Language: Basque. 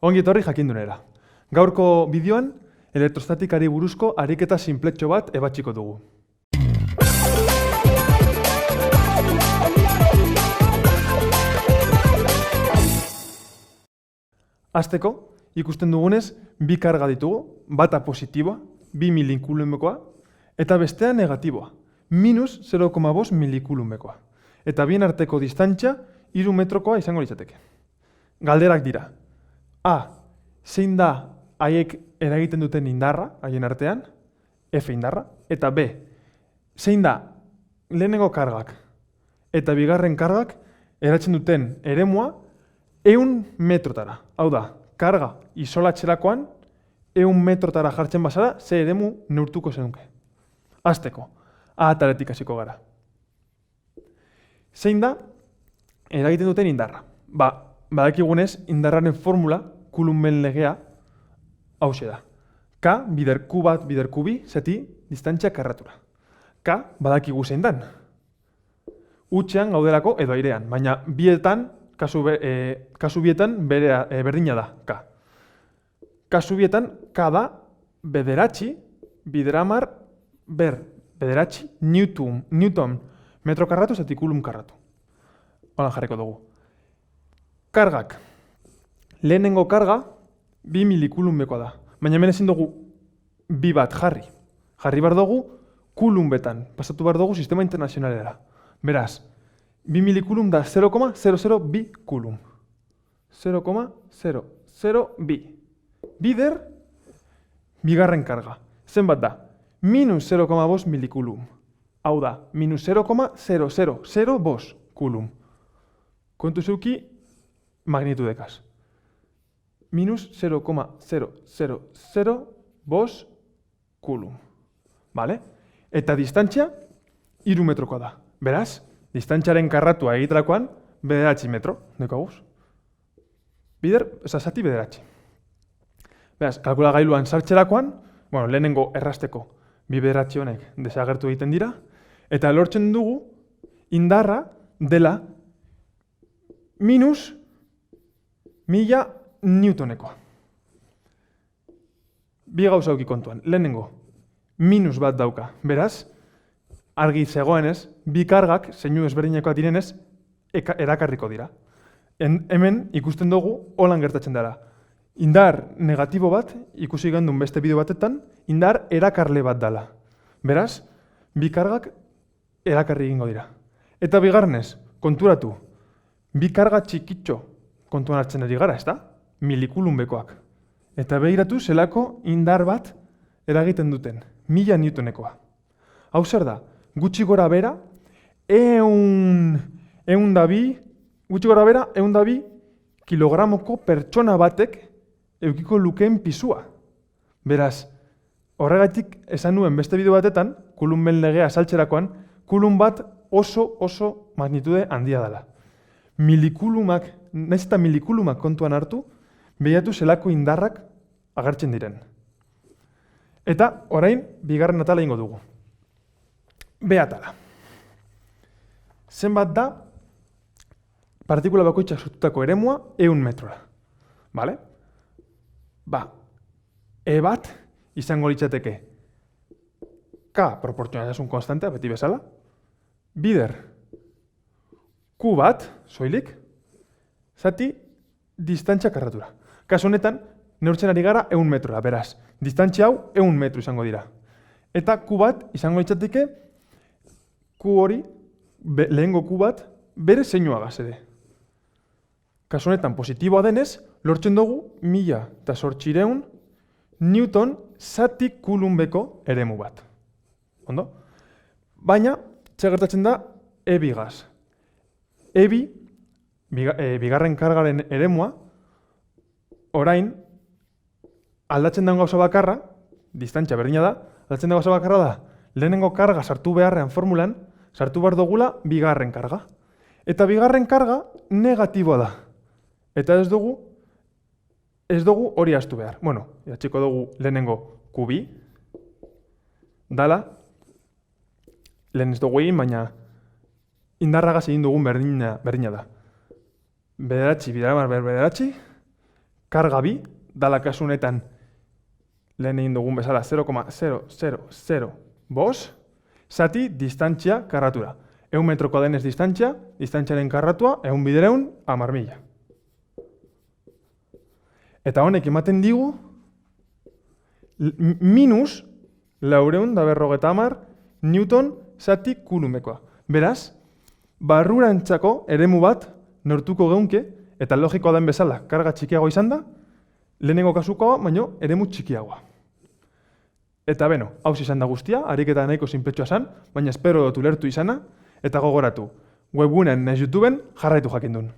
Ongi etorri jakindunera. Gaurko bideoan, elektrostatikari buruzko ariketa sinpletxo bat ebatsiko dugu. Hasteko, ikusten dugunez, bi karga ditugu, bata positiboa, 2 milikulumekoa, eta bestea negatiboa, minus 0,5 milikulumekoa. Eta bien arteko distantzia 3 metrokoa izango litzateke. Galderak dira. A. Zein da haiek eragiten duten indarra, haien artean, F indarra, eta B. Zein da lehenengo kargak eta bigarren kargak eratzen duten eremua 100 metrotara. Hau da, karga isolatxerakoan 100 metrotara jartzen bazara, ze eremu neurtuko zenuke. Hasteko, A ataretik hasiko gara. Zein da eragiten duten indarra? Badakigunez, indarraren formula, Coulomben legea, hauxe da. K bider Q bat bider Q bi, zeti distantzia karratura. K badakigu zein dan. Hutsean gaudelako edo airean, baina bietan, kasu bietan berdina da, K. Kasu bietan, K da bederatzi, bideramar, bederatzi, Newton metro karratu zeti Coulomb karratu. Holan jarriko dugu. Kargak. Lehenengo karga 2 milikulumekoa da. Baina hemen ezin dugu bi bat jarri. Jarri behar dugu Coulombetan. Pasatu behar dugu sistema internazionalera. Beraz, 2 milikulum da 0,002 Coulomb. 0,002. Bider, bigarren karga. Zenbat da? Minus 0,5 milikulum. Hau da, minus 0,0005 Coulomb. Kontu zeuki magnitudekaz. Minus 0,0005 Coulomb. Vale? Eta distantzia 3 metrokoa da. Beraz, distantziaren karratua egiterakoan, 9 metro, dekaguz. Bider, zati 9. Beraz, kalkulagailuan sartzerakoan, lehenengo errasteko 2 honek desagertu egiten dira, eta lortzen dugu indarra dela minus 1000 newtonekoa. Bi gauza auki kontuan. Lehenengo, minus bat dauka. Beraz, argi zegoenez, bi kargak, zeinu ezberdinekoak direnez, erakarriko dira. Hemen ikusten dugu, holan gertatzen dara. Indar negatibo bat, ikusi gendun beste bideo batetan, indar erakarle bat dela. Beraz, bi kargak erakarri egingo dira. Eta bigarrenez, konturatu, bi karga txikitxo kontuan hartzen ari gara, ezta? Milikulumbekoak. Eta behiratu zelako indar bat eragiten duten, 1000 newtonekoa. Hau zer da, gutxi gora bera, 102 kilogramoko pertsona batek eukiko lukeen pisua. Beraz, horregatik esan nuen beste bideo batetan, Coulomben legea saltzerakoan, Coulomb bat oso magnitude handia dela. Milikulumak, nahiz eta milikulumak kontuan hartu, behiratu zelako indarrak agertzen diren. Eta, orain, bigarren atala ingo dugu. B atala. Zenbat da, partikula bakoitzak sortutako eremua 100 metrora. Bale? E bat izango litzateke K proportzionaltasun konstantea, beti bezala. Bider, Q bat, soilik, zati distantzia karratura. Kasu honetan, neurtzen ari gara 100 metrora, beraz. Distantzia hau 100 metro izango dira. Eta Q bat izango litzateke, Q hori, lehengo Q bat, bere zeinuagaz ere. Kasu honetan positiboa denez, lortzen dugu 1800 Newton zati Coulombeko eremu bat. Ondo? Baina, gertatzen da E-bigaz. E-bi, bigarren kargaren eremua, orain, aldatzen den gauza bakarra, distantzia berdina da, aldatzen den gauza bakarra da, lehenengo karga sartu beharrean formulan, sartu behar dugula bigarren karga. Eta bigarren karga negatiboa da. Eta ez dugu hori ahaztu behar. Atxiko dugu lehenengo Q2, dala, lehen ez dugu egin, baina indarragaz egin dugun berdina da. Bederatzi, bideramar bederatzi, karga bi, dala kasunetan lehen egin dugun bezala 0,0005 zati distantzia karratura. 100 metroko denez distantziaren karratua 100 bidereun 10.000. Eta honek ematen digu minus 450 newton zati kulumekoa. Beraz, barrurantzako eremu bat nortuko geunke, eta logikoa den bezala karga txikiago izan da, lehenengo kasukoa, baino eremu txikiagoa. Eta beno, hau izan da guztia, ariketa nahiko sinpetsua zen, baina espero dut ulertu izana, eta gogoratu, webgunean nahiz YouTubeen jarraitu jakindun.